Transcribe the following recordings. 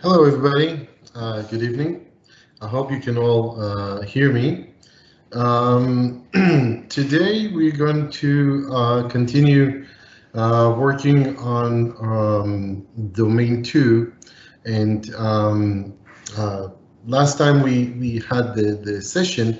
Hello, everybody. Good evening. I hope you can all hear me. Today, we're going to continue working on Domain 2. And last time we had the session,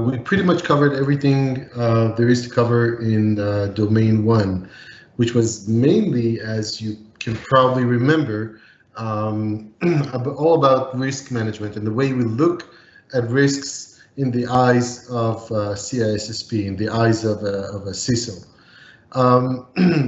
we pretty much covered everything there is to cover in Domain 1, which was mainly, as you can probably remember, all about risk management and the way we look at risks in the eyes of CISSP, in the eyes of a CISO.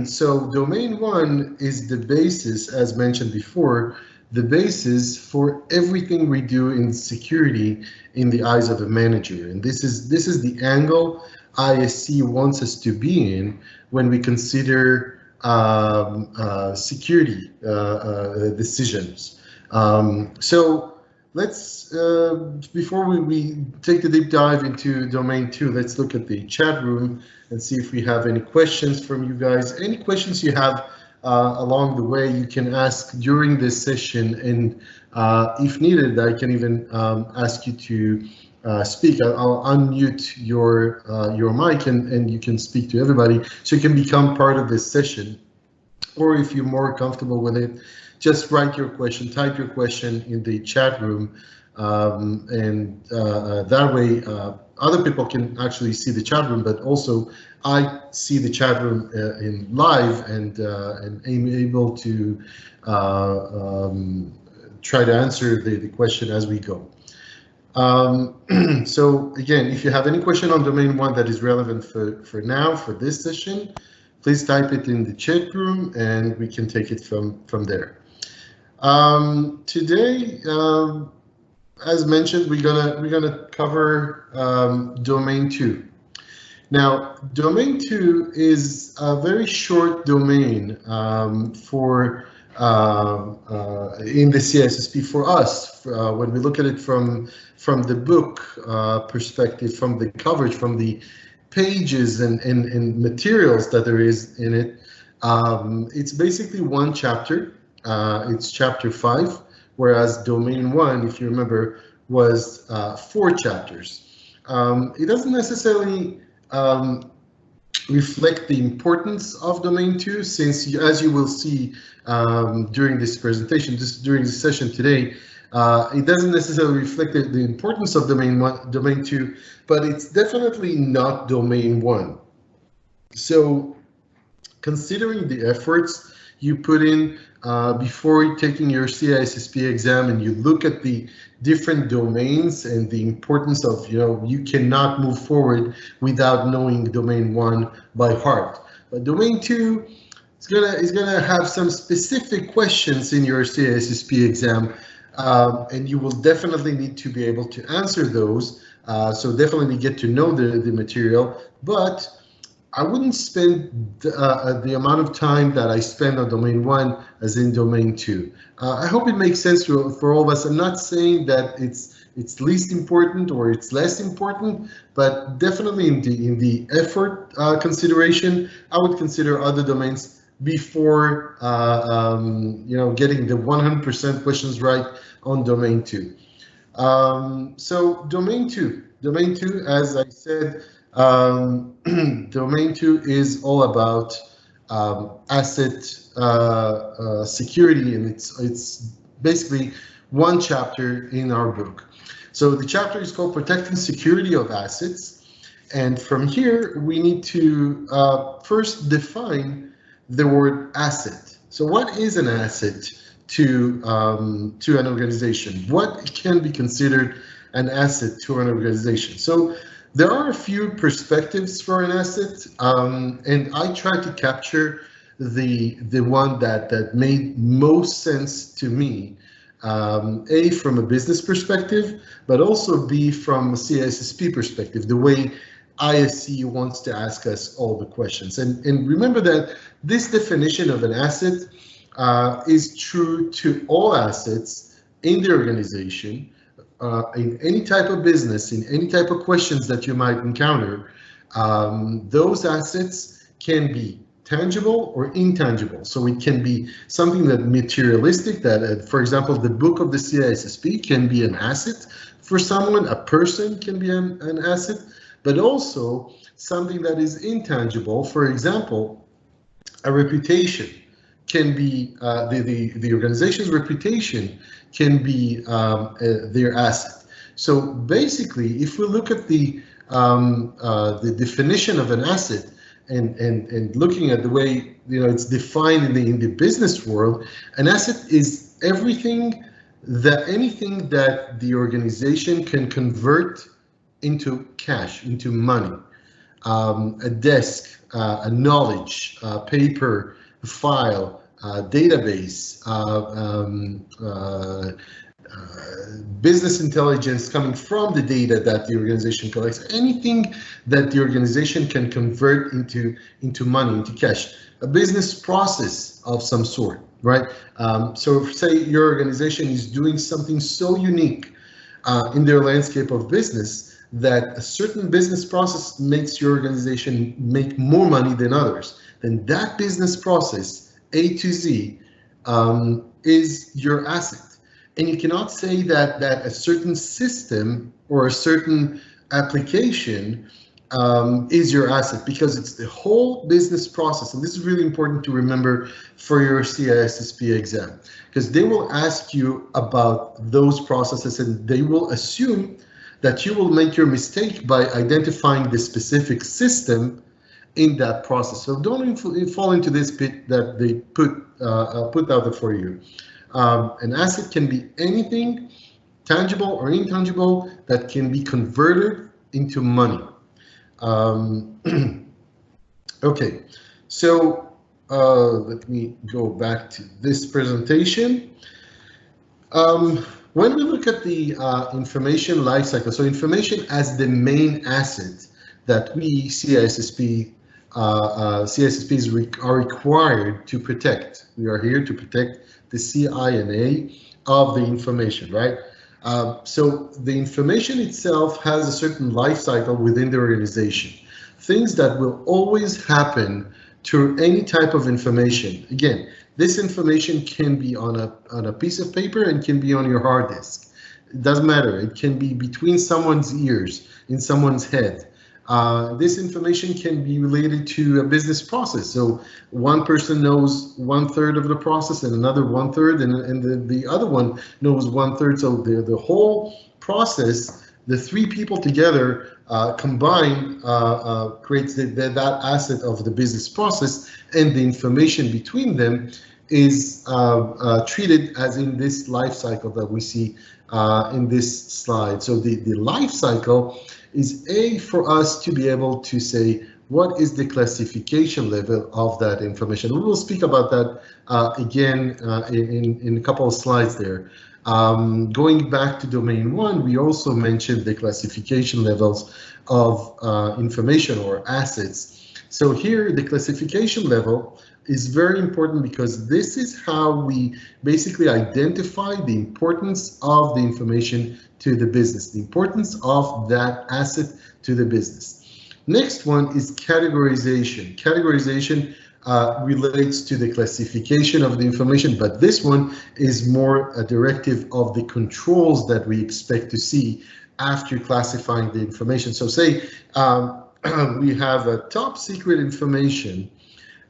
So Domain 1 is the basis, as mentioned before, the basis for everything we do in security in the eyes of a manager. And this is the angle ISC wants us to be in when we consider security decisions. So let's, before we take the deep dive into Domain 2, let's look at the chat room and see if we have any questions from you guys. Any questions you have along the way, you can ask during this session, and if needed, I can even ask you to speak. I'll unmute your mic and you can speak to everybody, so you can become part of this session. Or if you're more comfortable with it, just write your question, type your question in the chat room, and that way other people can actually see the chat room, but also I see the chat room in live and am able to try to answer the question as we go. So again, if you have any question on Domain 1 that is relevant for now, for this session, please type it in the chat room and we can take it from there. Today, as mentioned, we're gonna cover Domain 2. Now, Domain 2 is a very short domain for in the CISSP for us. When we look at it from the book perspective, from the coverage, from the pages and materials that there is in it, it's basically one chapter. It's chapter 5, whereas Domain 1, if you remember, was 4 chapters. It doesn't necessarily reflect the importance of Domain 2, since, as you will see during this presentation, during this session today, it doesn't necessarily reflect the importance of Domain 2, but it's definitely not Domain 1. So, considering the efforts you put in before taking your CISSP exam, and you look at the different domains and the importance of, you cannot move forward without knowing Domain 1 by heart. But Domain 2 is gonna have some specific questions in your CISSP exam, and you will definitely need to be able to answer those. So definitely get to know the material, but I wouldn't spend the amount of time that I spend on Domain 1 as in Domain 2. I hope it makes sense for all of us. I'm not saying that it's least important or it's less important, but definitely in the effort consideration, I would consider other domains before getting the 100% questions right on Domain 2. So Domain 2, as I said, Domain 2 is all about asset security, and it's basically one chapter in our book. So the chapter is called Protecting Security of Assets, and from here we need to first define the word asset. So what is an asset to an organization? What can be considered an asset to an organization? So there are a few perspectives for an asset, and I try to capture the one that made most sense to me, A, from a business perspective, but also B, from a CISSP perspective, the way ISC wants to ask us all the questions. And remember that this definition of an asset is true to all assets in the organization, in any type of business, in any type of questions that you might encounter. Those assets can be tangible or intangible. So it can be something that materialistic, that, for example, the book of the CISSP can be an asset for someone, a person can be an asset, but also something that is intangible. For example, a reputation can be, the organization's reputation can be their asset. So basically, if we look at the definition of an asset, and looking at the way it's defined in the business world, an asset is anything that the organization can convert into cash, into money. A desk, a knowledge, paper, file, database, business intelligence coming from the data that the organization collects, anything that the organization can convert into money, into cash, a business process of some sort, right? So if, say, your organization is doing something so unique in their landscape of business that a certain business process makes your organization make more money than others, then that business process, A to Z, is your asset. And you cannot say that a certain system or a certain application is your asset, because it's the whole business process. And this is really important to remember for your CISSP exam, because they will ask you about those processes and they will assume that you will make your mistake by identifying the specific system in that process. So don't fall into this pit that they put out there for you. An asset can be anything, tangible or intangible, that can be converted into money. Okay, so let me go back to this presentation. When we look at the information lifecycle, so information as the main asset that we CISSPs are required to protect. We are here to protect the CI&A of the information, right? So the information itself has a certain life cycle within the organization. Things that will always happen to any type of information. Again, this information can be on a piece of paper and can be on your hard disk. It doesn't matter. It can be between someone's ears, in someone's head. This information can be related to a business process. So one person knows 1/3 of the process and another 1/3, and the other one knows 1/3. So the whole process, the three people together combined creates that asset of the business process, and the information between them is treated as in this life cycle that we see in this slide. So the life cycle is for us to be able to say what is the classification level of that information. We will speak about that again in a couple of slides there. Going back to domain 1, we also mentioned the classification levels of information or assets. So here the classification level is very important, because this is how we basically identify the importance of the information to the business, the importance of that asset to the business. Next one is categorization. Categorization relates to the classification of the information, but this one is more a directive of the controls that we expect to see after classifying the information. So say we have a top secret information.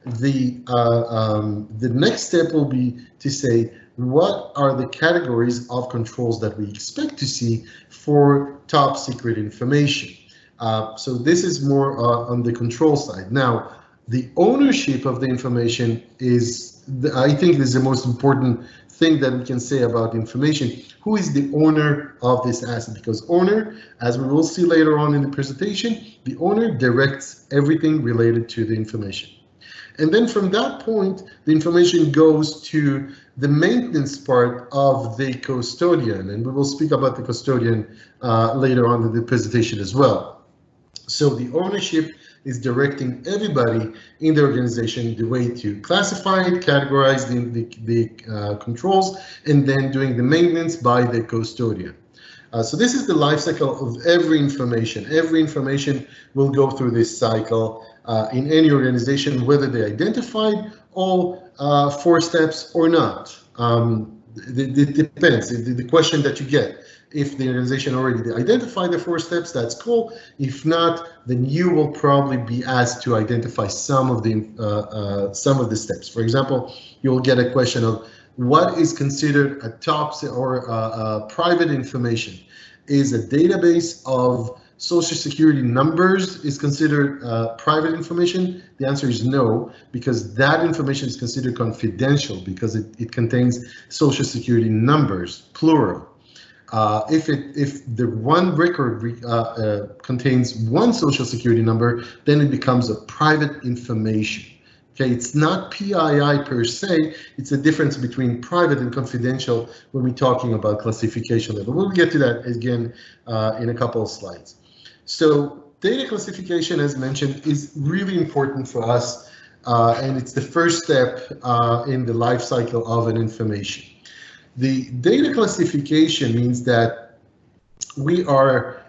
The next step will be to say what are the categories of controls that we expect to see for top secret information. So this is more on the control side. Now, the ownership of the information is, I think, is the most important thing that we can say about information. Who is the owner of this asset? Because owner, as we will see later on in the presentation, the owner directs everything related to the information. And then from that point, the information goes to the maintenance part of the custodian, and we will speak about the custodian later on in the presentation as well. So the ownership is directing everybody in the organization the way to classify it, categorize the controls, and then doing the maintenance by the custodian. So this is the life cycle of every information. Every information will go through this cycle. in any organization, whether they identified all 4 steps or not. It depends. The question that you get. If the organization already identified the 4 steps, that's cool. If not, then you will probably be asked to identify some of the steps. For example, you'll get a question of what is considered a top or private information. Is a database of social security numbers is considered private information? The answer is no, because that information is considered confidential because it contains social security numbers, plural. If the one record contains one social security number, then it becomes a private information. Okay, it's not PII per se. It's a difference between private and confidential when we're talking about classification level. We'll get to that again in a couple of slides. So data classification, as mentioned, is really important for us, and it's the first step in the life cycle of an information. The data classification means that we are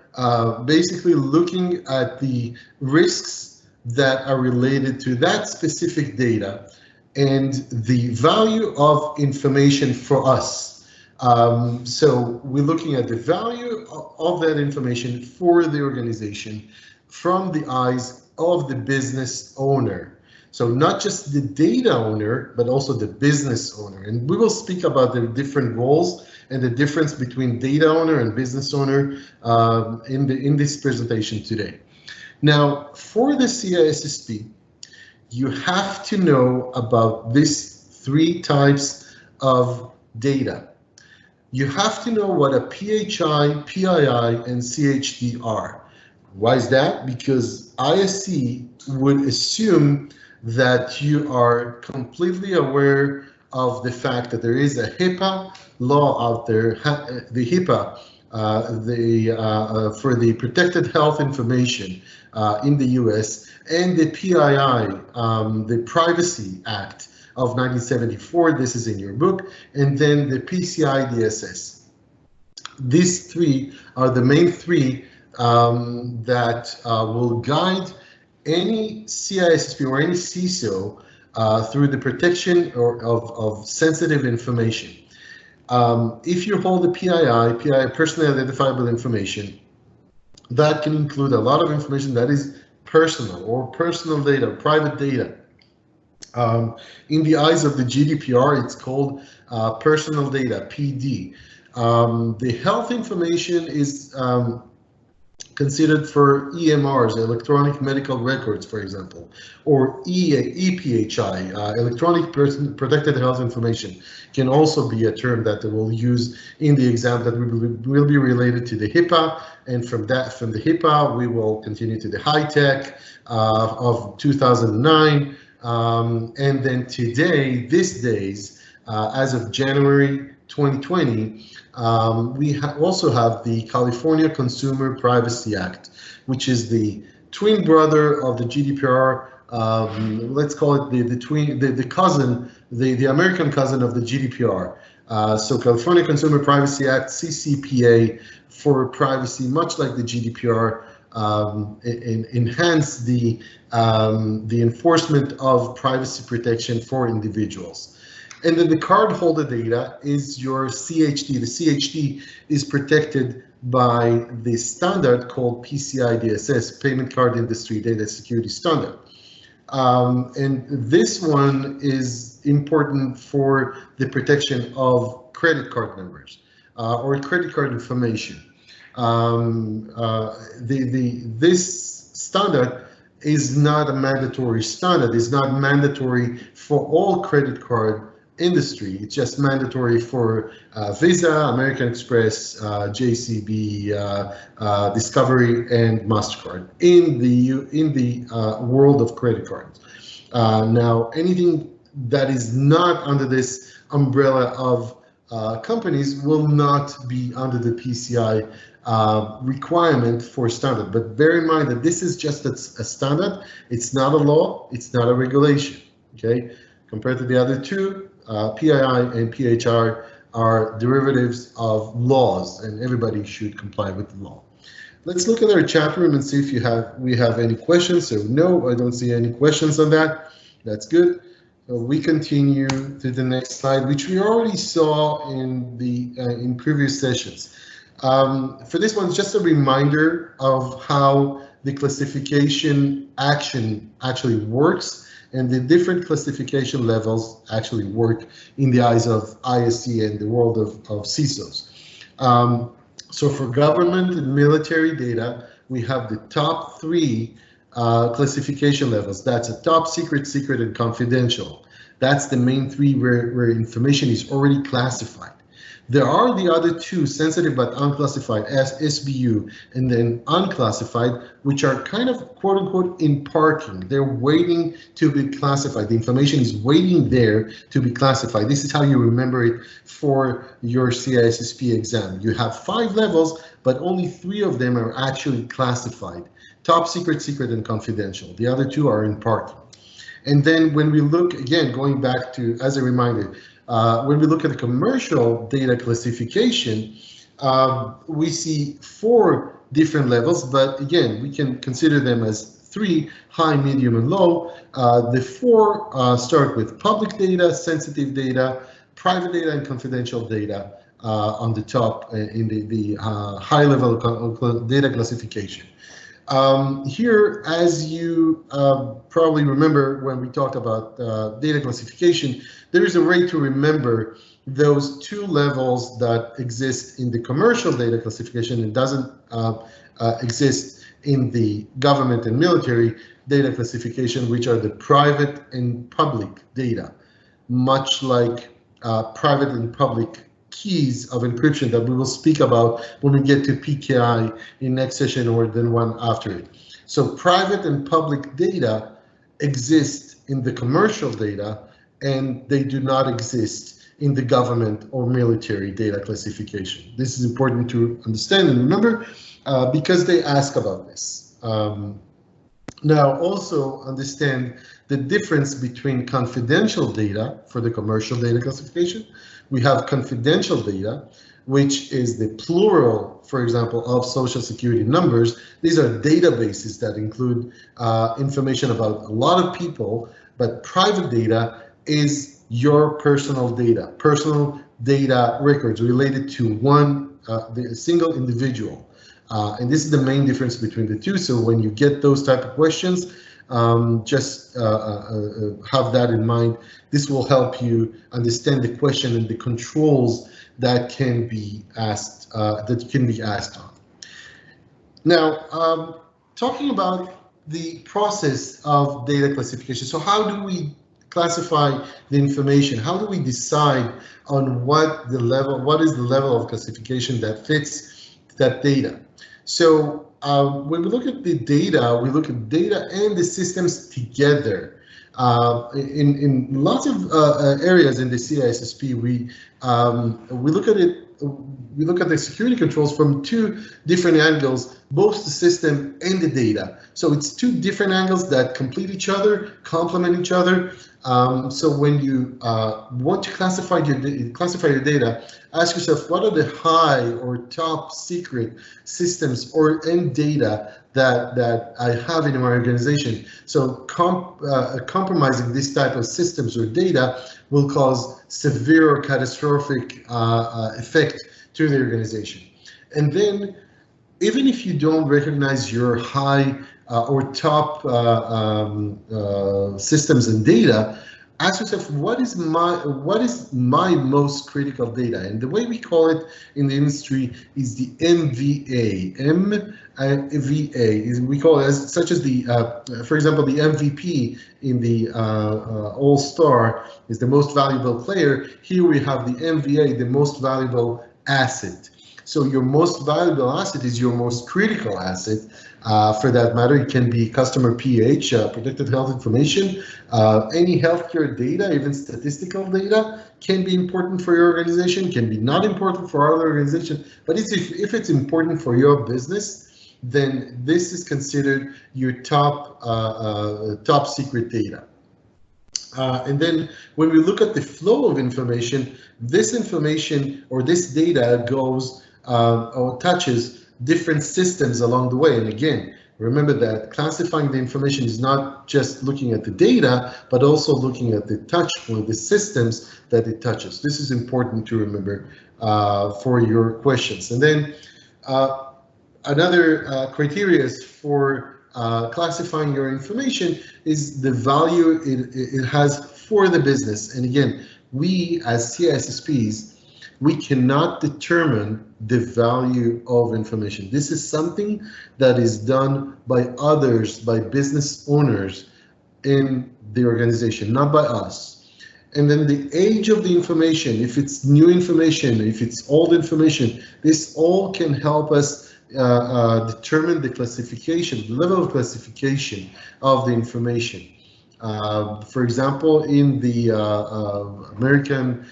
basically looking at the risks that are related to that specific data and the value of information for us. So we're looking at the value of that information for the organization from the eyes of the business owner. So not just the data owner, but also the business owner. And we will speak about the different roles and the difference between data owner and business owner in this presentation today. Now, for the CISSP, you have to know about these 3 types of data. You have to know what a PHI, PII, and CHD are. Why is that? Because ISC would assume that you are completely aware of the fact that there is a HIPAA law out there, the HIPAA, for the protected health information in the US, and the PII, the Privacy Act of 1974, this is in your book, and then the PCI DSS. These 3 are the main 3 that will guide any CISSP or any CISO through the protection of sensitive information. If you hold a PII, personally identifiable information, that can include a lot of information that is personal or personal data, private data. In the eyes of the GDPR, it's called personal data, PD. The health information is considered for EMRs, electronic medical records, for example, or EPHI, electronic protected health information, can also be a term that we'll use in the exam that will be related to the HIPAA, and from the HIPAA we will continue to the high-tech of 2009, and then today, these days, as of January 2020, we also have the California Consumer Privacy Act, which is the twin brother of the GDPR. Let's call it the cousin, the American cousin of the GDPR. So California Consumer Privacy Act, CCPA, for privacy, much like the GDPR, enhance the enforcement of privacy protection for individuals. And then the cardholder data is your CHD. The CHD is protected by the standard called PCI DSS, Payment Card Industry Data Security Standard. And this one is important for the protection of credit card numbers or credit card information. This standard is not a mandatory standard. It's not mandatory for all credit card industry. It's just mandatory for Visa, American Express, JCB, Discovery, and MasterCard in the world of credit cards. Now, anything that is not under this umbrella of companies will not be under the PCI requirement for standard. But bear in mind that this is just a standard. It's not a law. It's not a regulation. Okay, compared to the other 2. PII and PHR are derivatives of laws, and everybody should comply with the law. let's look at our chat room and see if we have any questions. So no, I don't see any questions on that. That's good. So we continue to the next slide, which we already saw in the in previous sessions. For this one, just a reminder of how the classification action actually works and the different classification levels actually work in the eyes of ISC and the world of CISOs. So for government and military data, we have the top three classification levels. That's a top secret, secret, and confidential. That's the main three where information is already classified. There are the other two, sensitive but unclassified, as SBU, and then unclassified, which are kind of quote unquote in parking. They're waiting to be classified. The information is waiting there to be classified. This is how you remember it for your CISSP exam. You have 5 levels, but only 3 of them are actually classified. Top secret, secret, and confidential. The other 2 are in parking. And then when we look, again, going back to, as a reminder, when we look at the commercial data classification, we see 4 different levels, but again, we can consider them as 3, high, medium, and low. The 4 start with public data, sensitive data, private data, and confidential data on the top in the high level of data classification. Here, as you probably remember when we talked about data classification, there is a way to remember those 2 levels that exist in the commercial data classification and doesn't exist in the government and military data classification, which are the private and public data, much like private and public keys of encryption that we will speak about when we get to PKI in next session or then one after it. So private and public data exist in the commercial data and they do not exist in the government or military data classification. This is important to understand and remember because they ask about this. Now also understand the difference between confidential data for the commercial data classification. We have confidential data, which is the plural, for example, of social security numbers. These are databases that include information about a lot of people, but private data is your personal data records related to the single individual. And this is the main difference between the two. So when you get those type of questions, just have that in mind. This will help you understand the question and the controls that can be asked on. Now, talking about the process of data classification. So how do we classify the information? How do we decide on what is the level of classification that fits that data? So when we look at the data, we look at data and the systems together. In lots of areas in the CISSP, we look at it. We look at the security controls from 2 different angles, both the system and the data. So it's 2 different angles that complete each other, complement each other. So when you want to classify your data, ask yourself, what are the high or top secret systems and data that I have in my organization? So compromising this type of systems or data will cause severe or catastrophic effect to the organization. And then, even if you don't recognize your high or top systems and data, ask yourself, what is my most critical data? And the way we call it in the industry is the MVA. MVA we call it such as the, for example, the MVP in the All-Star is the most valuable player. Here we have the MVA, the most valuable asset. So your most valuable asset is your most critical asset. For that matter, it can be customer pH, protected health information, any healthcare data, even statistical data can be important for your organization, can be not important for other organizations. But if it's important for your business, then this is considered your top secret data. And then when we look at the flow of information, this information or this data goes or touches different systems along the way. And again, remember that classifying the information is not just looking at the data, but also looking at the touch point, the systems that it touches. This is important to remember for your questions. And then another criteria is for classifying your information is the value it has for the business. And again, we as CISSPs, we cannot determine the value of information. This is something that is done by others, by business owners in the organization, not by us. And then the age of the information, if it's new information, if it's old information, this all can help us determine the classification, the level of classification of the information. For example, in the American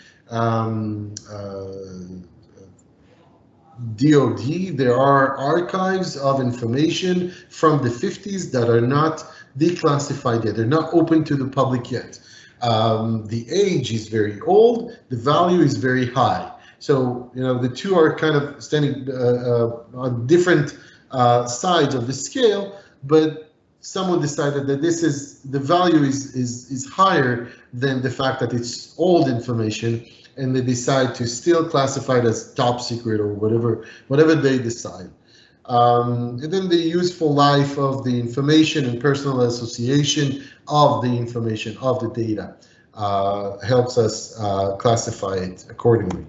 DoD, there are archives of information from the 50s that are not declassified yet. They're not open to the public yet. The age is very old, the value is very high. So, you know, the two are kind of standing on different sides of the scale, but someone decided that this is, the value is higher than the fact that it's old information, and they decide to still classify it as top secret or whatever they decide. And then the useful life of the information and personal association of the information, of the data, helps us classify it accordingly.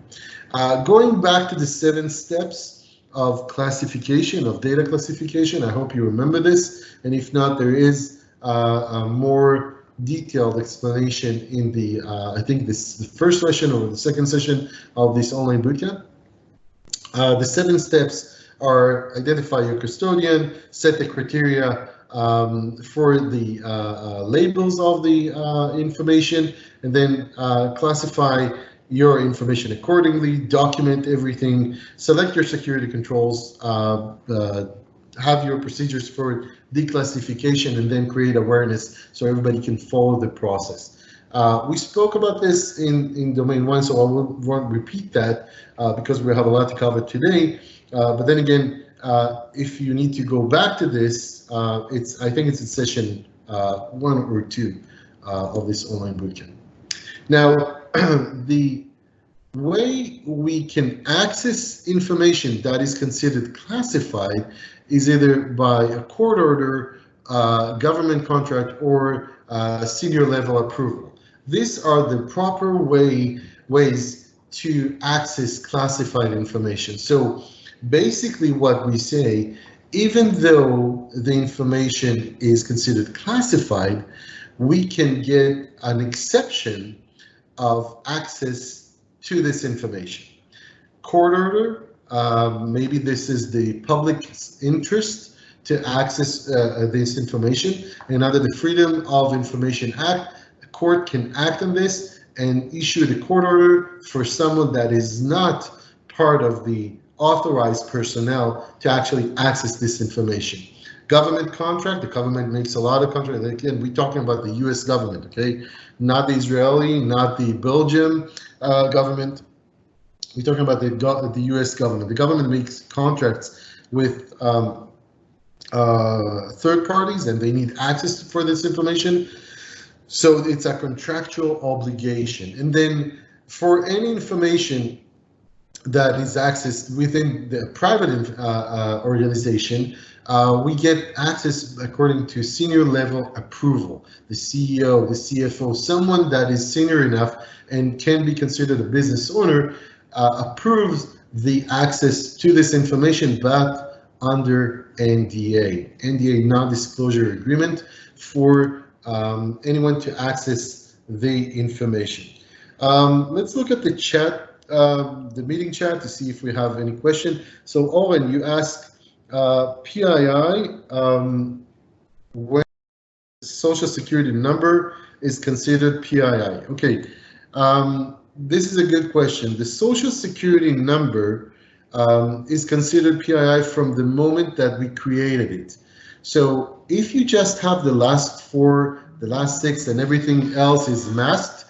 Going back to the 7 steps of classification, of data classification, I hope you remember this, and if not, there is a more detailed explanation in the, I think this the first session or the second session of this online bootcamp. The 7 steps are: identify your custodian, set the criteria for the labels of the information, and then classify your information accordingly, document everything, select your security controls, have your procedures for declassification, and then create awareness so everybody can follow the process. We spoke about this in domain 1, so I won't repeat that because we have a lot to cover today. But then again, if you need to go back to this, I think it's in session 1 or 2 of this online bootcamp. Now, the way we can access information that is considered classified is either by a court order, government contract, or senior level approval. These are the proper ways to access classified information. So basically what we say, even though the information is considered classified, we can get an exception of access to this information. Court order, maybe this is the public's interest to access this information, and under the Freedom of Information Act, the court can act on this and issue the court order for someone that is not part of the authorized personnel to actually access this information. Government contract, the government makes a lot of contracts. Again, we're talking about the US government, okay? Not the Israeli, not the Belgium government. We're talking about the US government. The government makes contracts with third parties, and they need access for this information. So it's a contractual obligation. And then for any information that is accessed within the private organization, we get access according to senior level approval. The CEO, the CFO, someone that is senior enough and can be considered a business owner, approves the access to this information, but under NDA. NDA, non-disclosure agreement, for anyone to access the information. Let's look at the chat, the meeting chat, to see if we have any question. So Owen, you asked PII, when social security number is considered PII. Okay, this is a good question. The social security number is considered PII from the moment that we created it. So if you just have the last 4, the last 6, and everything else is masked,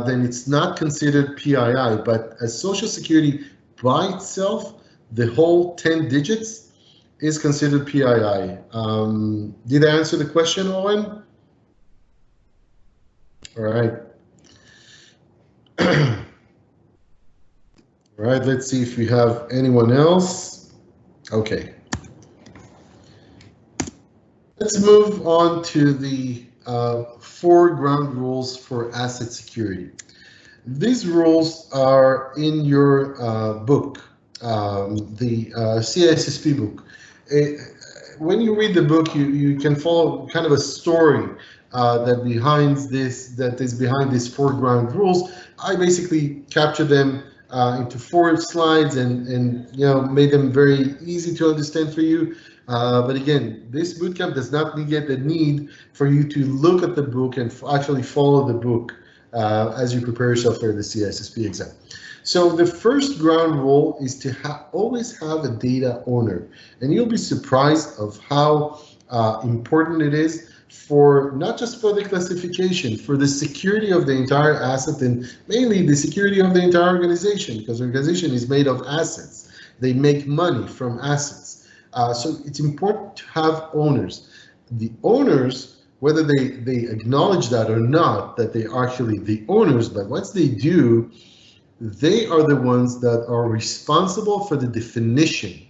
then it's not considered PII. But as social security by itself, the whole 10 digits is considered PII. Did I answer the question, Owen? All right. All right, let's see if we have anyone else. Okay. Let's move on to the 4 ground rules for asset security. These rules are in your book, the CISSP book. When you read the book, you can follow kind of a story that is behind these 4 ground rules. I basically captured them into 4 slides and made them very easy to understand for you. But again, this bootcamp does not negate the need for you to look at the book and actually follow the book as you prepare yourself for the CISSP exam. So the first ground rule is to always have a data owner, and you'll be surprised of how important it is for not just for the classification, for the security of the entire asset, and mainly the security of the entire organization, because the organization is made of assets. They make money from assets. So it's important to have owners. The owners, whether they acknowledge that or not, that they are actually the owners, but once they do, they are the ones that are responsible for the definition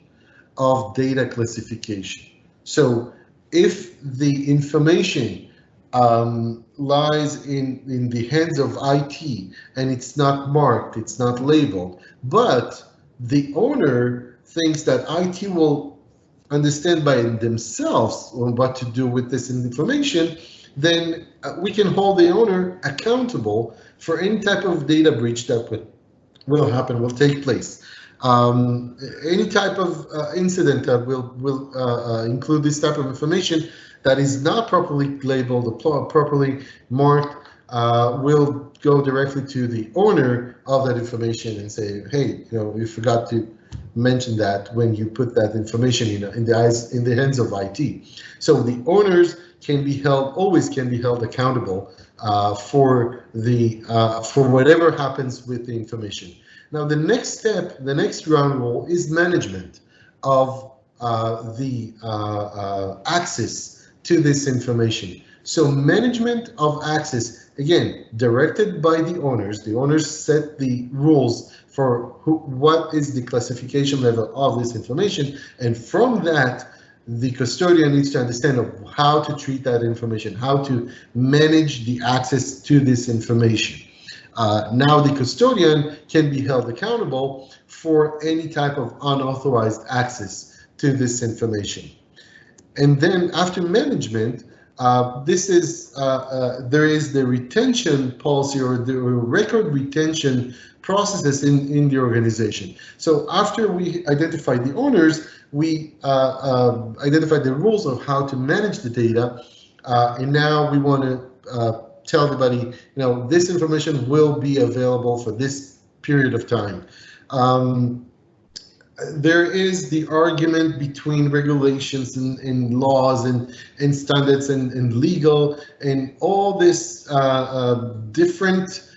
of data classification. So if the information lies in the hands of IT and it's not marked, it's not labeled, but the owner thinks that IT will understand by themselves what to do with this information, then we can hold the owner accountable for any type of data breach that will happen, will take place. Any type of incident that will include this type of information that is not properly labeled or properly marked will go directly to the owner of that information and say, hey, you forgot to mention that when you put that information in the hands of IT. So the owners always can be held accountable for whatever happens with the information. Now, the next step, the next ground rule is management of the access to this information. So management of access, again, directed by the owners. The owners set the rules for what is the classification level of this information, and from that, the custodian needs to understand how to treat that information, how to manage the access to this information. Now the custodian can be held accountable for any type of unauthorized access to this information. And then after management, there is the retention policy or the record retention processes in the organization. So after we identify the owners, we identify the rules of how to manage the data, and now we want to tell everybody, this information will be available for this period of time. There is the argument between regulations and laws and standards and legal and all this different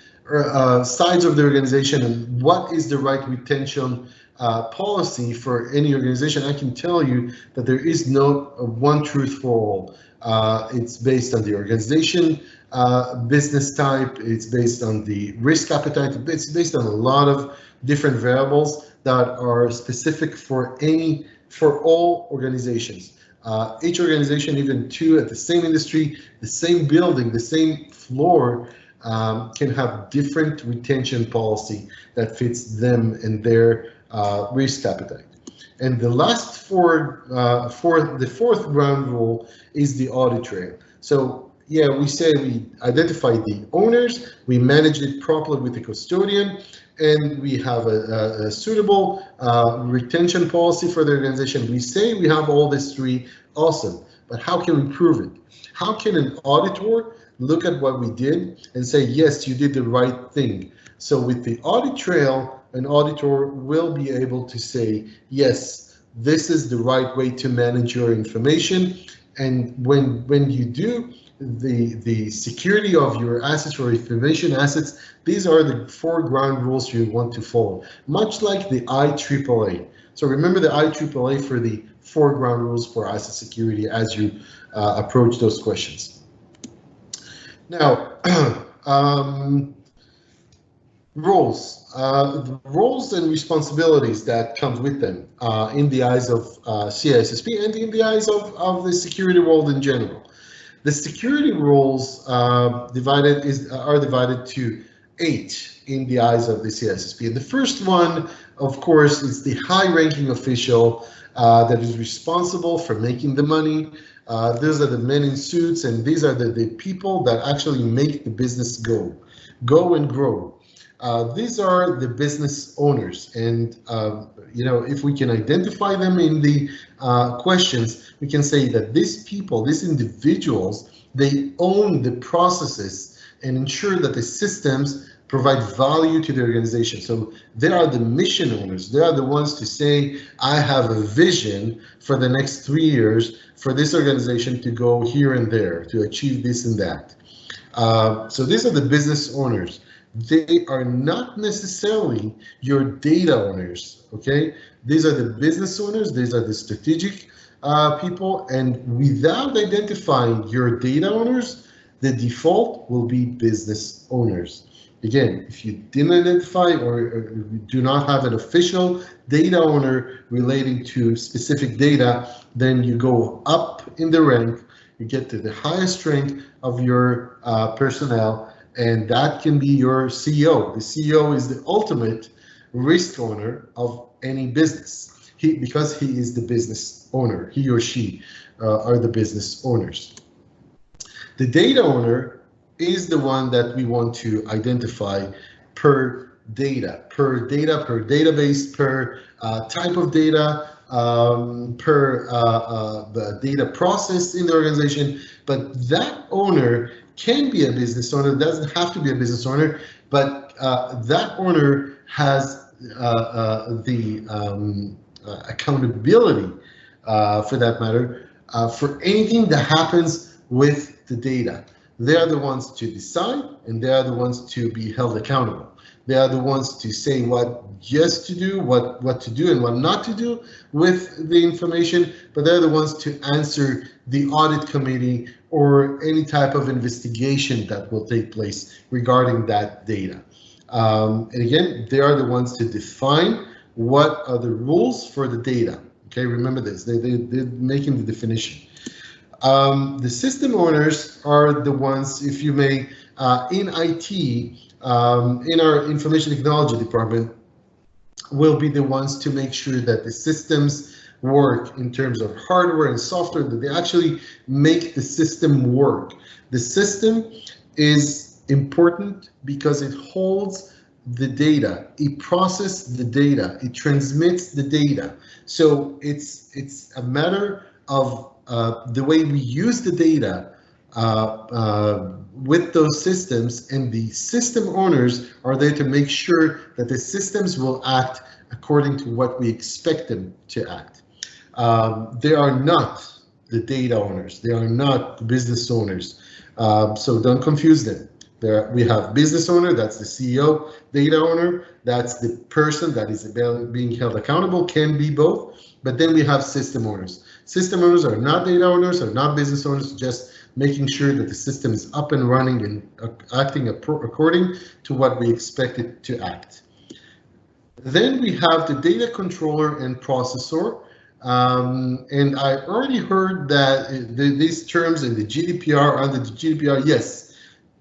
sides of the organization and what is the right retention policy for any organization. I can tell you that there is no one truth for all. It's based on the organization, business type, it's based on the risk appetite, it's based on a lot of different variables that are specific for all organizations. Each organization, even two at the same industry, the same building, the same floor, can have different retention policy that fits them and their risk appetite. And the last the fourth ground rule is the audit trail. So yeah, we say we identify the owners, we manage it properly with the custodian, and we have a suitable retention policy for the organization. We say we have all these three, awesome, but how can we prove it? How can an auditor look at what we did and say, yes, you did the right thing? So with the audit trail, an auditor will be able to say, yes, this is the right way to manage your information. And when you do, the security of your assets or information assets, these are the four ground rules you want to follow, much like the IEEE. So remember the IEEE for the 4 ground rules for ISO security as you approach those questions. Now, roles and responsibilities that comes with them in the eyes of CISSP and in the eyes of the security world in general. The security roles are divided to 8 in the eyes of the CISSP. And the first one, of course, is the high-ranking official that is responsible for making the money. Those are the men in suits, and these are the people that actually make the business go and grow. These are the business owners, and if we can identify them in the questions, we can say that these people, these individuals, they own the processes and ensure that the systems provide value to the organization. So they are the mission owners. They are the ones to say, I have a vision for the next 3 years for this organization to go here and there, to achieve this and that. So these are the business owners. They are not necessarily your data owners, okay? These are the business owners, these are the strategic people, and without identifying your data owners, the default will be business owners. Again, if you didn't identify or do not have an official data owner relating to specific data, then you go up in the rank, you get to the highest rank of your personnel, and that can be your CEO. The CEO is the ultimate risk owner of any business, because he is the business owner. He or she are the business owners. The data owner is the one that we want to identify per database, per type of data, per the data process in the organization. But that owner can be a business owner, doesn't have to be a business owner, but that owner has the accountability, for that matter, for anything that happens with the data. They are the ones to decide, and they are the ones to be held accountable. They are the ones to say what yes to do, what to do and what not to do with the information, but they're the ones to answer the audit committee or any type of investigation that will take place regarding that data. And again, they are the ones to define what are the rules for the data. Okay, remember this, they're making the definition. The system owners are the ones, if you may, in IT, in our information technology department, will be the ones to make sure that the systems work in terms of hardware and software, that they actually make the system work. The system is important because it holds the data, it processes the data, it transmits the data. So it's a matter of the way we use the data with those systems, and the system owners are there to make sure that the systems will act according to what we expect them to act. They are not the data owners, they are not the business owners, so don't confuse them. We have business owner, that's the CEO, data owner, that's the person that is being held accountable, can be both, but then we have system owners. System owners are not data owners, are not business owners, just making sure that the system is up and running and acting according to what we expect it to act. Then we have the data controller and processor. And I already heard that these terms in the GDPR, under the GDPR, yes,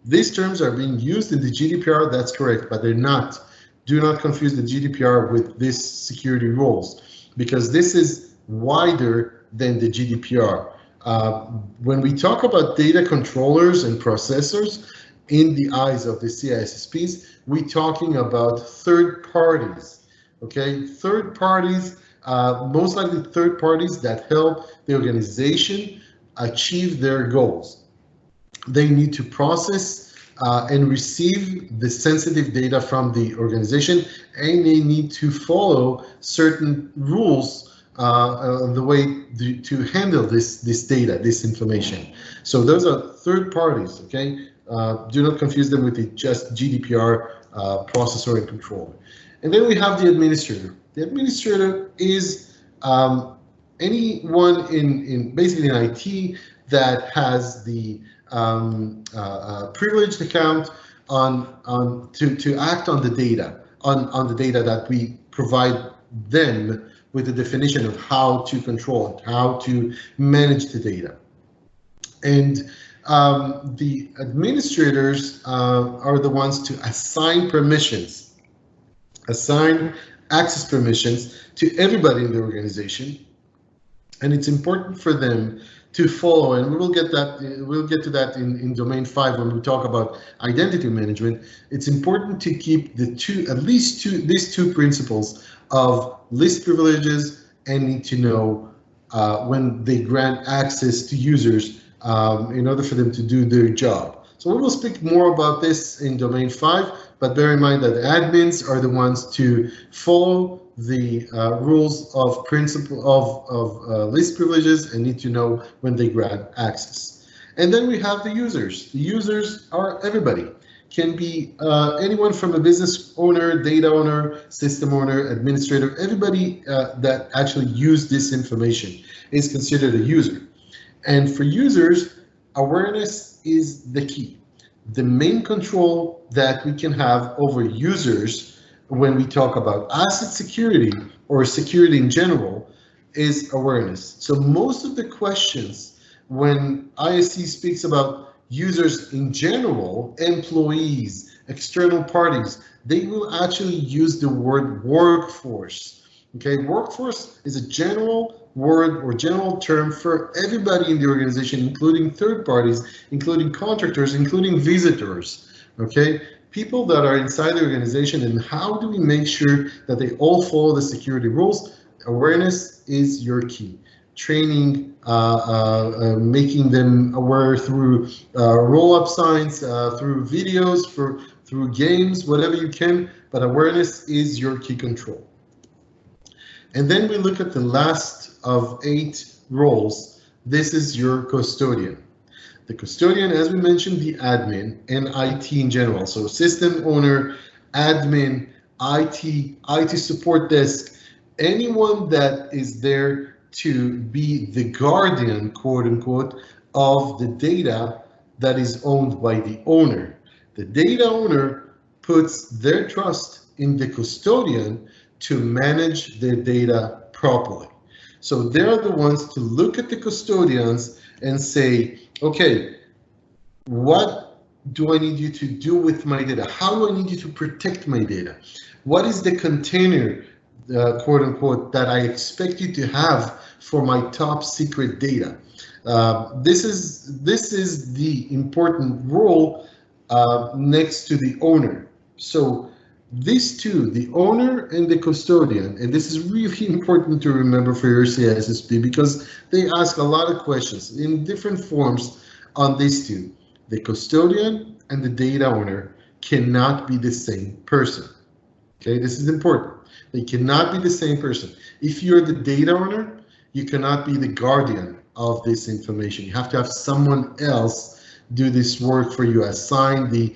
these terms are being used in the GDPR, that's correct, but they're not. Do not confuse the GDPR with these security rules, because this is wider than the GDPR. When we talk about data controllers and processors in the eyes of the CISSPs, we're talking about third parties, okay? Third parties, most likely third parties that help the organization achieve their goals. They need to process and receive the sensitive data from the organization, and they need to follow certain rules the way to handle this data, this information. So those are third parties, okay? Do not confuse them with the just GDPR processor and controller. And then we have the administrator. The administrator is anyone in basically in IT that has the privileged account to act on the data on the data that we provide them with the definition of how to control it, how to manage the data. And the administrators are the ones to assign permissions, assign access permissions to everybody in the organization. And it's important for them to follow, and we'll get to that in domain 5 when we talk about identity management. It's important to keep these two principles of list privileges and need to know when they grant access to users in order for them to do their job. So we will speak more about this in domain 5, but bear in mind that the admins are the ones to follow the rules of list privileges and need to know when they grant access. And then we have the users. The users are everybody. Can be anyone from a business owner, data owner, system owner, administrator. Everybody that actually use this information is considered a user. And for users, awareness is the key. The main control that we can have over users when we talk about asset security or security in general is awareness. So most of the questions when ISC speaks about users in general, employees, external parties, they will actually use the word workforce. Okay, workforce is a general word or general term for everybody in the organization, including third parties, including contractors, including visitors. Okay, people that are inside the organization, and how do we make sure that they all follow the security rules? Awareness is your key. Training, making them aware through roll-up signs, through videos, through games, whatever you can, but awareness is your key control. And then we look at the last of 8 roles. This is your custodian. The custodian, as we mentioned, the admin and IT in general. So system owner, admin, IT support desk, anyone that is there to be the guardian, quote unquote, of the data that is owned by the owner. The data owner puts their trust in the custodian to manage their data properly. So they're the ones to look at the custodians and say, okay, what do I need you to do with my data? How do I need you to protect my data? What is the container, quote unquote, that I expect you to have for my top secret data? This is the important role next to the owner. So these two, the owner and the custodian, and this is really important to remember for your CISSP because they ask a lot of questions in different forms on these two. The custodian and the data owner cannot be the same person. Okay, this is important. They cannot be the same person. If you're the data owner, you cannot be the guardian of this information. You have to have someone else do this work for you, assign the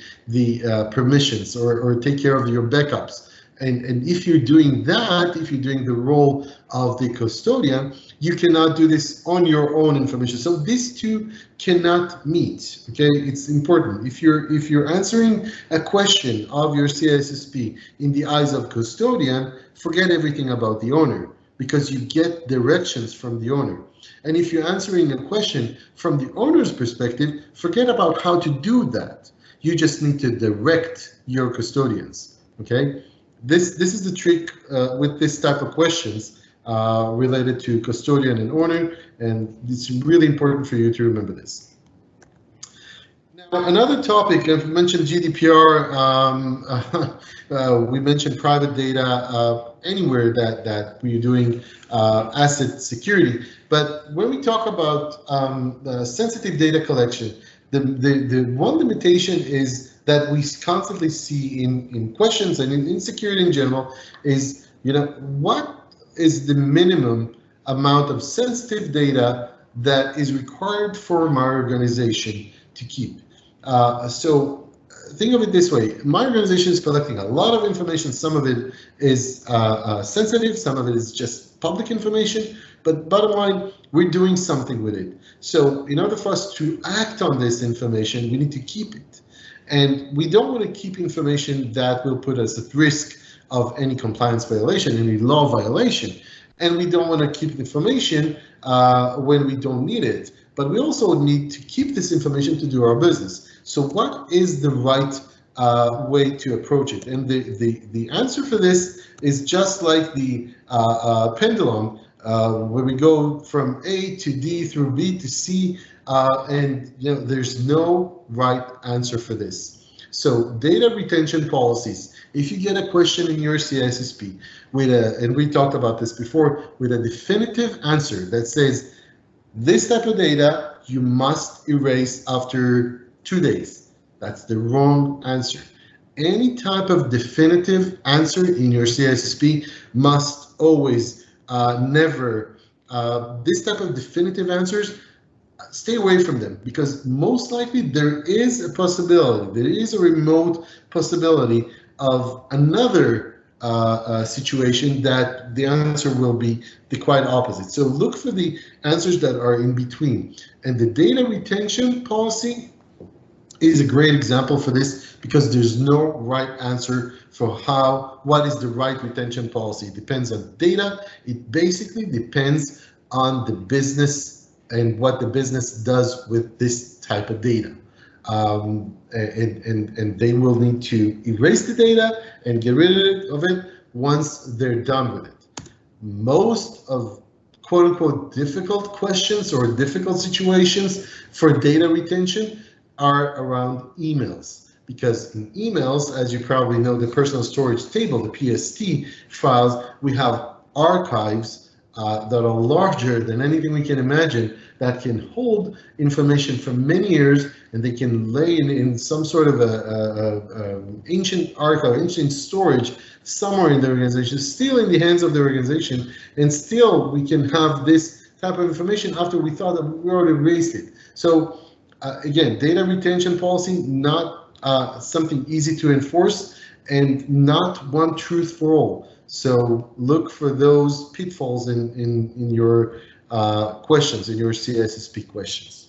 permissions or take care of your backups. And if you're doing that, if you're doing the role of the custodian, you cannot do this on your own information. So these two cannot meet. Okay, it's important. If you're answering a question of your CISSP in the eyes of custodian, forget everything about the owner because you get directions from the owner. And if you're answering a question from the owner's perspective, forget about how to do that. You just need to direct your custodians. Okay, this is the trick with this type of questions related to custodian and owner, and it's really important for you to remember this. Now, another topic, I've mentioned GDPR, we mentioned private data, anywhere that we're doing asset security. But when we talk about sensitive data collection, the one limitation is that we constantly see in questions and in security in general is, what is the minimum amount of sensitive data that is required for my organization to keep? So think of it this way. My organization is collecting a lot of information. Some of it is sensitive, some of it is just public information, but bottom line, we're doing something with it. So in order for us to act on this information, we need to keep it. And we don't want to keep information that will put us at risk of any compliance violation, any law violation. And we don't want to keep information when we don't need it. But we also need to keep this information to do our business. So what is the right way to approach it? And the answer for this is just like the pendulum, where we go from A to D through B to C, and there's no right answer for this. So data retention policies. If you get a question in your CISSP with and we talked about this before, with a definitive answer that says this type of data you must erase after 2 days, that's the wrong answer. Any type of definitive answer in your CISSP must always never, this type of definitive answers, stay away from them, because most likely there is a possibility, there is a remote possibility of another situation that the answer will be the quite opposite. So look for the answers that are in between. And the data retention policy is a great example for this, because there's no right answer for what is the right retention policy. It depends on data. It basically depends on the business and what the business does with this type of data. And they will need to erase the data and get rid of it once they're done with it. Most of quote unquote difficult questions or difficult situations for data retention are around emails, because in emails, as you probably know, the personal storage table, the PST files, we have archives that are larger than anything we can imagine, that can hold information from many years, and they can lay in some sort of a ancient archive, ancient storage somewhere in the organization, still in the hands of the organization, and still we can have this type of information after we thought that we already erased it. So again, data retention policy, not something easy to enforce, and not one truth for all. So look for those pitfalls in your questions, in your CISSP questions.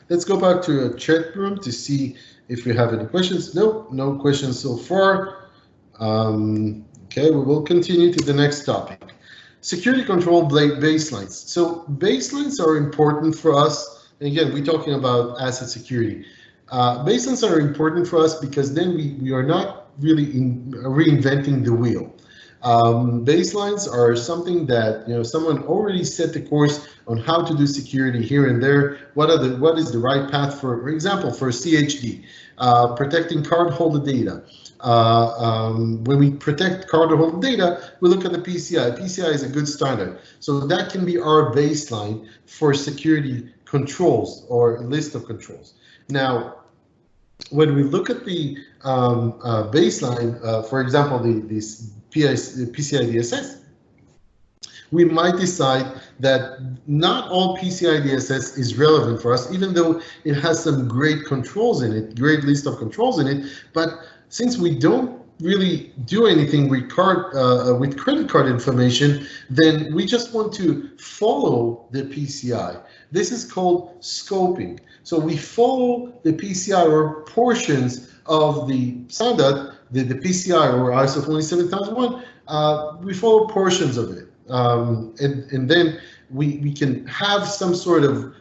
Let's go back to a chat room to see if we have any questions. No questions so far. Okay, we will continue to the next topic. Security control baselines. So baselines are important for us. And again, we're talking about asset security. Baselines are important for us because then we are not really reinventing the wheel. Baselines are something that someone already set the course on how to do security here and there. What is the right path for example, for CHD, protecting cardholder data. When we protect cardholder data, we look at the PCI. PCI is a good standard, so that can be our baseline for security controls or list of controls. Now, when we look at the baseline, for example, this PCI DSS, we might decide that not all PCI DSS is relevant for us, even though it has some great controls in it, great list of controls in it. But since we don't really do anything with credit card information, then we just want to follow the PCI. This is called scoping. So we follow the PCI or portions of the standard, the PCI or ISO 27001. We follow portions of it, and then we can have some sort of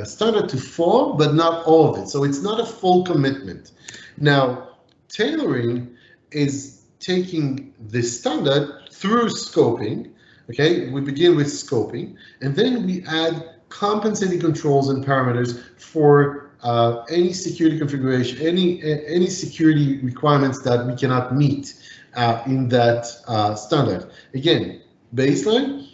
standard to follow, but not all of it. So it's not a full commitment. Now, tailoring is taking the standard through scoping. Okay, we begin with scoping, and then we add compensating controls and parameters for any security configuration, any security requirements that we cannot meet in that standard. Again, baseline,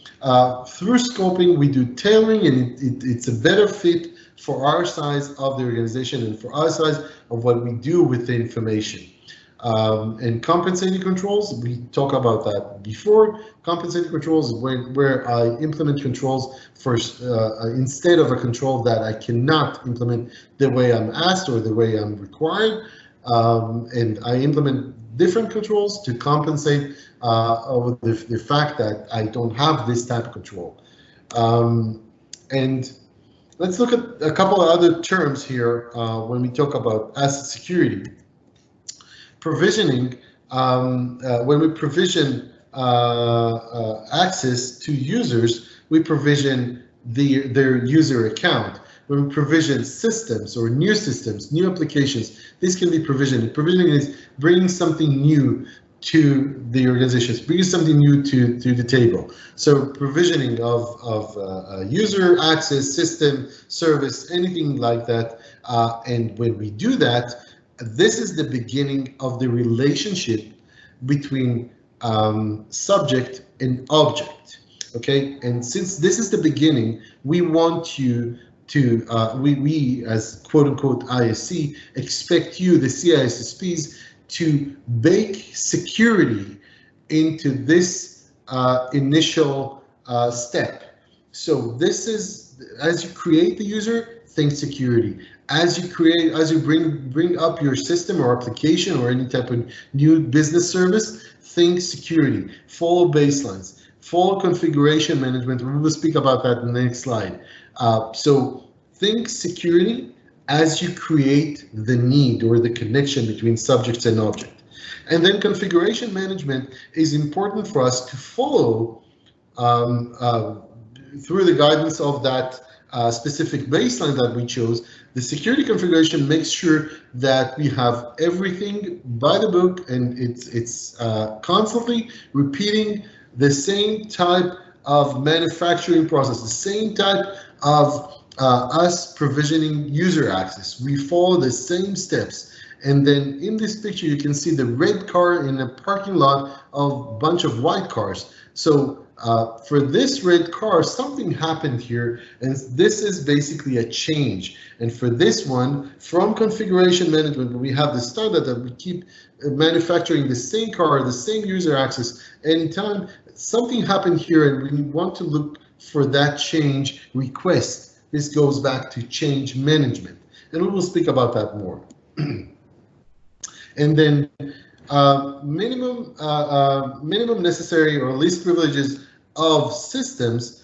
through scoping, we do tailoring, and it's a better fit for our size of the organization and for our size of what we do with the information. And compensating controls, we talked about that before. Compensating controls is where I implement controls for instead of a control that I cannot implement the way I'm asked or the way I'm required. And I implement different controls to compensate over the fact that I don't have this type of control. And let's look at a couple of other terms here when we talk about asset security. Provisioning, when we provision access to users, we provision their user account. When we provision systems or new systems, new applications, this can be provisioning. Provisioning is bringing something new to the organizations, bringing something new to the table. So provisioning of user access, system, service, anything like that. And when we do that, this is the beginning of the relationship between subject and object. Okay, and since this is the beginning, we want you to we as quote-unquote ISC expect you, the CISSPs, to bake security into this initial step. So this is, as you create the user, think security. As you bring up your system or application or any type of new business service, think security. Follow baselines. Follow configuration management. We will speak about that in the next slide. So think security as you create the need or the connection between subjects and object. And then configuration management is important for us to follow through the guidance of that specific baseline that we chose. The security configuration makes sure that we have everything by the book, and it's constantly repeating the same type of manufacturing process, the same type of us provisioning user access. We follow the same steps. And then in this picture, you can see the red car in a parking lot of a bunch of white cars. So for this red car, something happened here, and this is basically a change. And for this one, from configuration management, we have the standard that we keep manufacturing the same car, the same user access. Anytime something happened here, and we want to look for that change request, this goes back to change management, and we will speak about that more. And then minimum necessary or least privileges of systems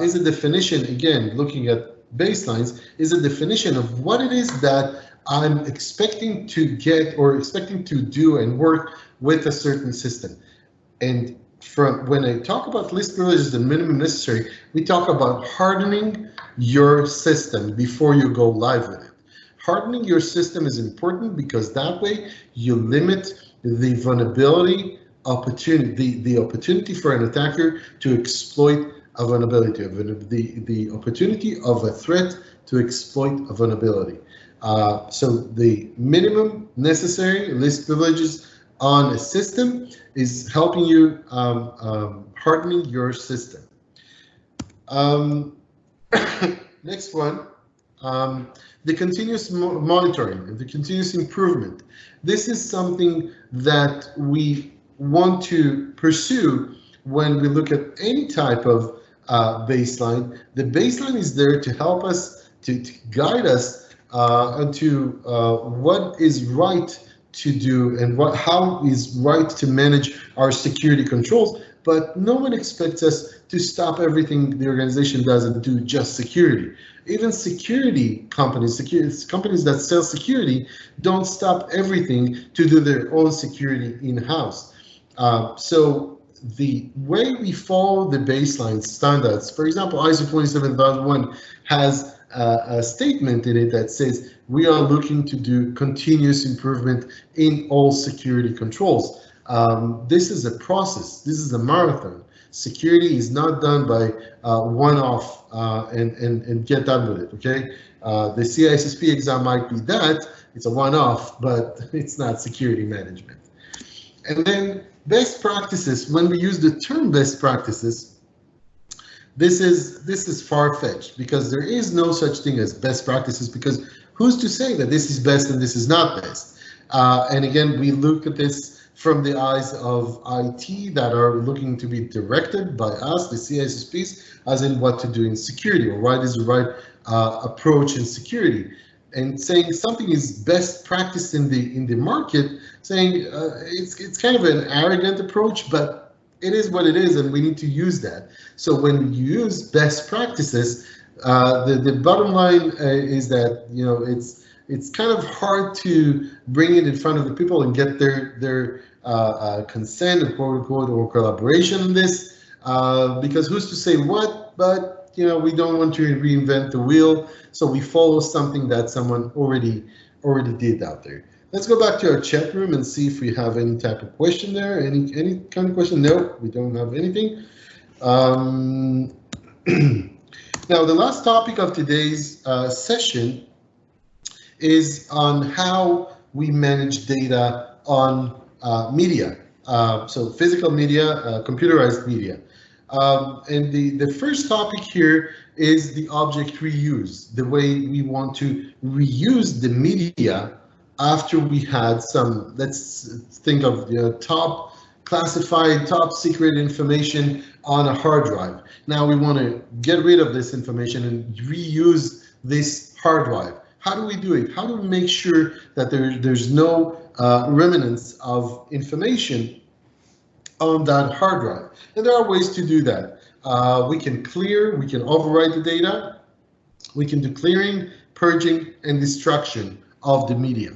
is a definition, again, looking at baselines, is a definition of what it is that I'm expecting to get or expecting to do and work with a certain system. And from when I talk about least privileges and minimum necessary, we talk about hardening your system before you go live with it. Hardening your system is important because that way you limit the vulnerability opportunity, the opportunity for an attacker to exploit a vulnerability, the opportunity of a threat to exploit a vulnerability. So the minimum necessary least privileges on a system is helping you hardening your system. Next one, the continuous monitoring and the continuous improvement. This is something that we want to pursue when we look at any type of baseline. The baseline is there to help us, to guide us into what is right to do and how is right to manage our security controls. But no one expects us to stop everything the organization does and do just security. Even security companies, companies that sell security, don't stop everything to do their own security in-house. So the way we follow the baseline standards, for example, ISO 27001 has a statement in it that says we are looking to do continuous improvement in all security controls. This is a process. This is a marathon. Security is not done by one-off and get done with it, okay? The CISSP exam might be that. It's a one-off, but it's not security management. And then best practices, when we use the term best practices, this is far-fetched because there is no such thing as best practices, because who's to say that this is best and this is not best? And again, we look at this from the eyes of IT that are looking to be directed by us, the CISSPs, as in what to do in security, or what is the right approach in security. And saying something is best practice in the market, saying it's kind of an arrogant approach, but it is what it is, and we need to use that. So when you use best practices, the bottom line is that it's kind of hard to bring it in front of the people and get their consent, quote unquote, or collaboration in this, because who's to say what? But we don't want to reinvent the wheel, so we follow something that someone already did out there. Let's go back to our chat room and see if we have any type of question there. Any kind of question? No, we don't have anything. Now, the last topic of today's session is on how we manage data on media. So physical media, computerized media. And the first topic here is the object reuse, the way we want to reuse the media after we had some, let's think of the top classified, top secret information on a hard drive. Now we want to get rid of this information and reuse this hard drive. How do we do it? How do we make sure that there's no remnants of information on that hard drive? And there are ways to do that. We can clear, we can overwrite the data, we can do clearing, purging, and destruction of the media.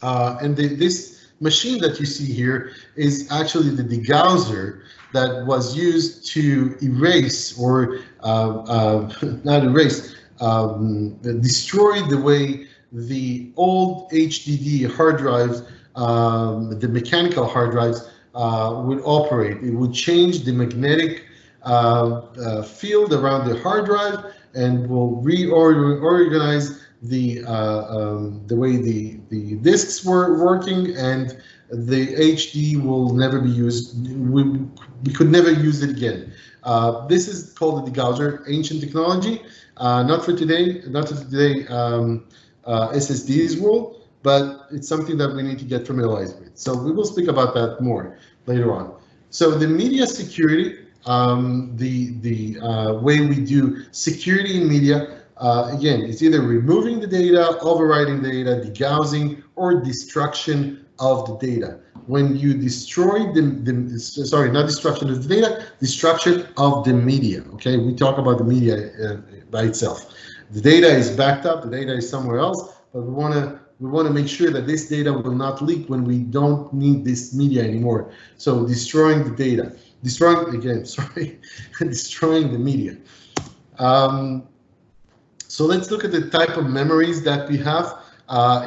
And this machine that you see here is actually the degausser that was used to erase, or not erase, destroy the way the old HDD hard drives, the mechanical hard drives, would operate. It would change the magnetic field around the hard drive and will reorganize the way the disks were working, and the HD will never be used. We could never use it again. This is called the degausser, ancient technology, not for today, not for today SSDs world, but it's something that we need to get familiarized with. So we will speak about that more later on. So the media security, the way we do security in media, again, it's either removing the data, overwriting the data, degaussing, or destruction of the data. When you destroy sorry, not destruction of the data, destruction of the media. Okay, we talk about the media by itself. The data is backed up, the data is somewhere else, but we want to make sure that this data will not leak when we don't need this media anymore. So destroying the data, destroying the media. So let's look at the type of memories that we have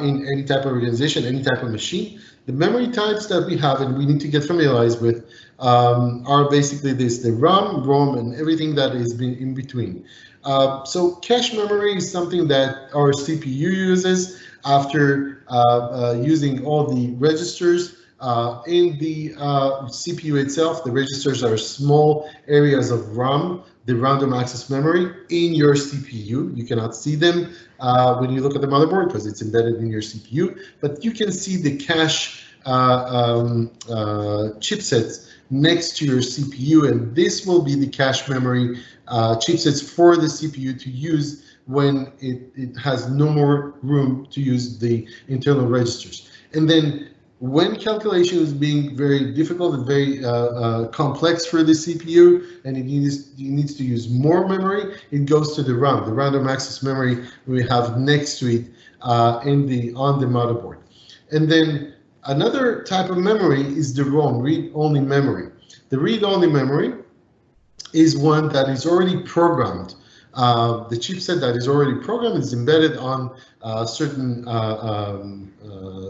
in any type of organization, any type of machine. The memory types that we have and we need to get familiarized with are basically the RAM, ROM, and everything that is in between. So cache memory is something that our CPU uses after using all the registers in the CPU itself. The registers are small areas of RAM, the random access memory, in your CPU. You cannot see them when you look at the motherboard because it's embedded in your CPU, but you can see the cache chipsets next to your CPU, and this will be the cache memory chipsets for the CPU to use when it has no more room to use the internal registers. And then when calculation is being very difficult and very complex for the CPU, and it needs to use more memory, it goes to the RAM, the random access memory we have next to it on the motherboard. And then another type of memory is the ROM, read-only memory. The read-only memory is one that is already programmed. The chipset that is already programmed is embedded on certain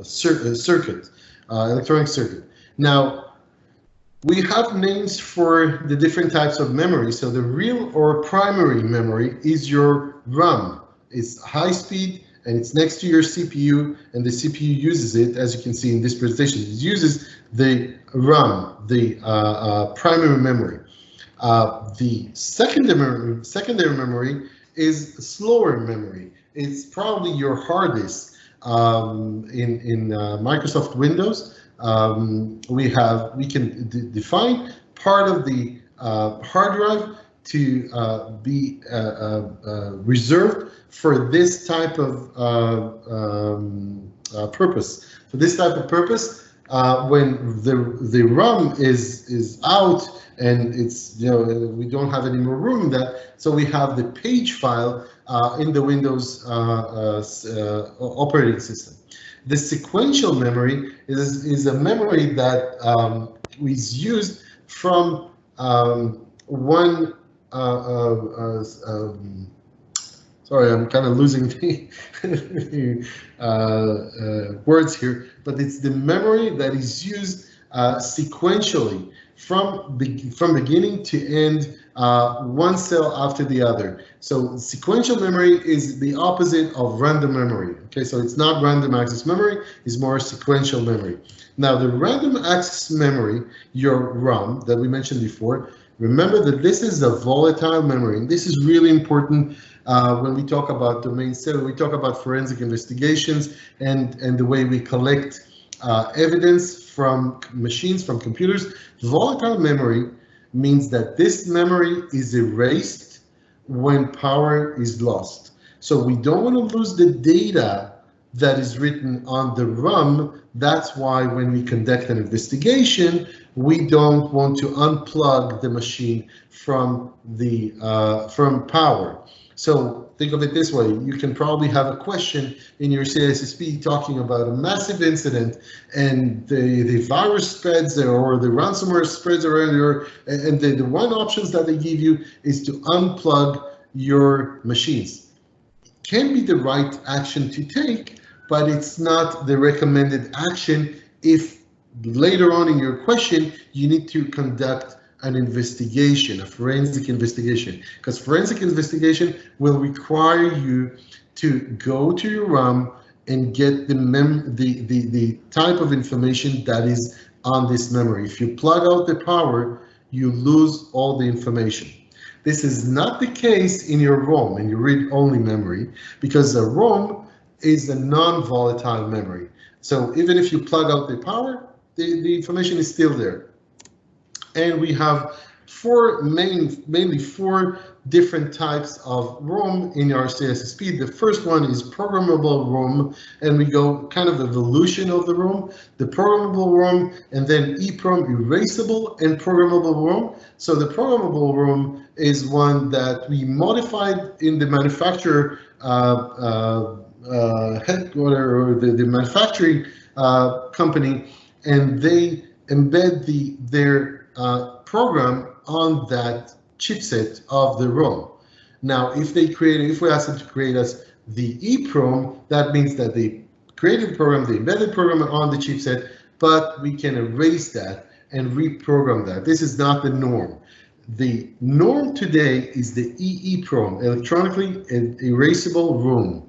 circuit, electronic circuit. Now, we have names for the different types of memory. So the real or primary memory is your RAM. It's high speed and it's next to your CPU, and the CPU uses it, as you can see in this presentation. It uses the RAM, the primary memory. The secondary memory is slower memory. It's probably your hard disk. in Microsoft Windows, we can define part of the hard drive to be reserved for this type of purpose. For this type of purpose, when the RAM is out and it's, you know, we don't have any more room in that, so we have the page file in the Windows operating system. The sequential memory is a memory that is used from one. Sorry, I'm kind of losing the words here, but it's the memory that is used sequentially from beginning to end, one cell after the other. So sequential memory is the opposite of random memory. Okay, so it's not random access memory, it's more sequential memory. Now the random access memory, your RAM that we mentioned before, remember that this is a volatile memory, and this is really important when we talk about domain 7. We talk about forensic investigations and the way we collect evidence from machines, from computers. Volatile memory means that this memory is erased when power is lost. So we don't want to lose the data that is written on the RAM. That's why when we conduct an investigation, we don't want to unplug the machine from the from power. So think of it this way: you can probably have a question in your CISSP talking about a massive incident, and the virus spreads or the ransomware spreads around and the one options that they give you is to unplug your machines. It can be the right action to take, but it's not the recommended action if later on in your question you need to conduct an investigation, a forensic investigation, because forensic investigation will require you to go to your RAM and get the type of information that is on this memory. If you plug out the power, you lose all the information. This is not the case in your ROM, in your read-only memory, because the ROM is a non-volatile memory. So even if you plug out the power, the information is still there. And we have mainly four different types of ROM in our CISSP. The first one is programmable ROM, and we go kind of evolution of the ROM, the programmable ROM, and then EEPROM, erasable and programmable ROM. So the programmable ROM is one that we modified in the manufacturer headquarter or the manufacturing company, and they embed their program on that chipset of the ROM. Now, if we ask them to create us the EEPROM, that means that they created the program, the embedded program on the chipset, but we can erase that and reprogram that. This is not the norm. The norm today is the EEPROM, electronically erasable ROM,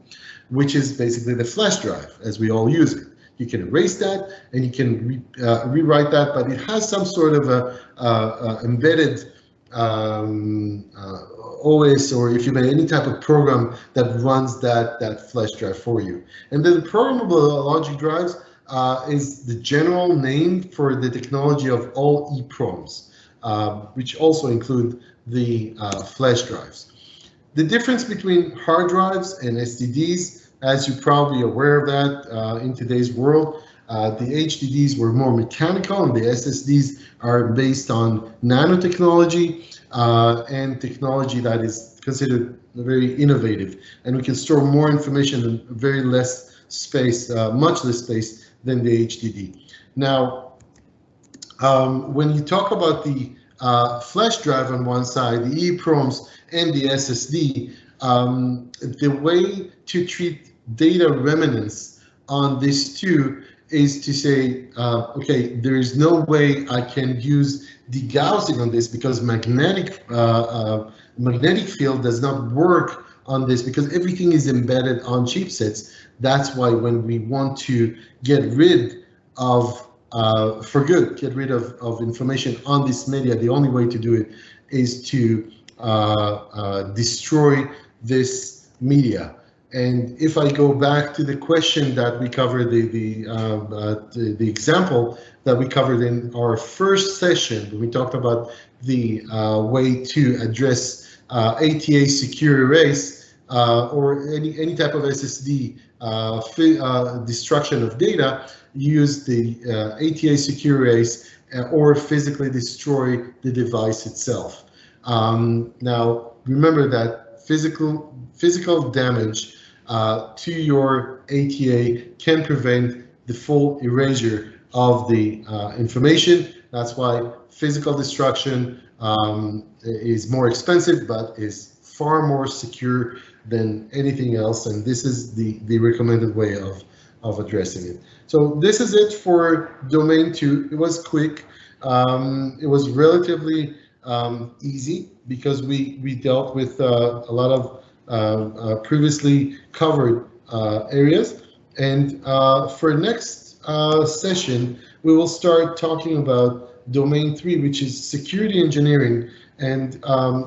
which is basically the flash drive as we all use it. You can erase that and you can rewrite that, but it has some sort of a embedded OS, or if you make any type of program that runs that flash drive for you. And then programmable logic drives is the general name for the technology of all EEPROMs, which also include the flash drives. The difference between hard drives and SSDs, as you're probably aware of that in today's world, the HDDs were more mechanical and the SSDs are based on nanotechnology and technology that is considered very innovative. And we can store more information in very less space, much less space than the HDD. Now, when you talk about the flash drive on one side, the EEPROMs and the SSD, the way to treat data remanence on these two is to say, okay, there is no way I can use degaussing on this because magnetic field does not work on this because everything is embedded on chipsets. That's why when we want to get rid of, for good, get rid of information on this media, the only way to do it is to destroy this media. And if I go back to the question that we covered, the example that we covered in our first session, when we talked about the way to address ATA secure erase or any type of SSD destruction of data, use the ATA secure erase or physically destroy the device itself. Now, remember that physical damage to your ATA can prevent the full erasure of the information. That's why physical destruction is more expensive, but is far more secure than anything else. And this is the recommended way of addressing it. So this is it for domain 2. It was quick. It was relatively easy because we dealt with a lot of previously covered areas. And for next session, we will start talking about domain 3, which is security engineering. And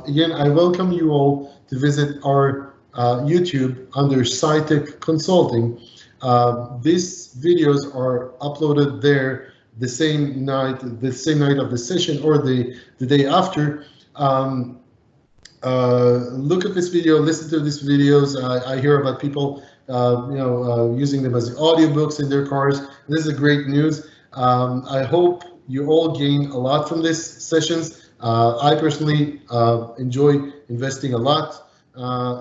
again, I welcome you all to visit our YouTube under CyTech Consulting. These videos are uploaded there the same night of the session or the day after. Look at this video, listen to these videos. I hear about people using them as audiobooks in their cars. This is great news. I hope you all gain a lot from these sessions. I personally enjoy investing a lot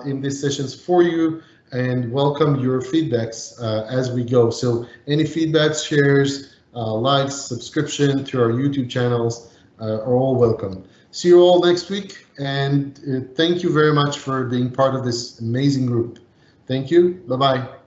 in these sessions for you, and welcome your feedbacks as we go. So any feedbacks, shares, likes, subscription to our YouTube channels are all welcome. See you all next week, and thank you very much for being part of this amazing group. Thank you. Bye-bye.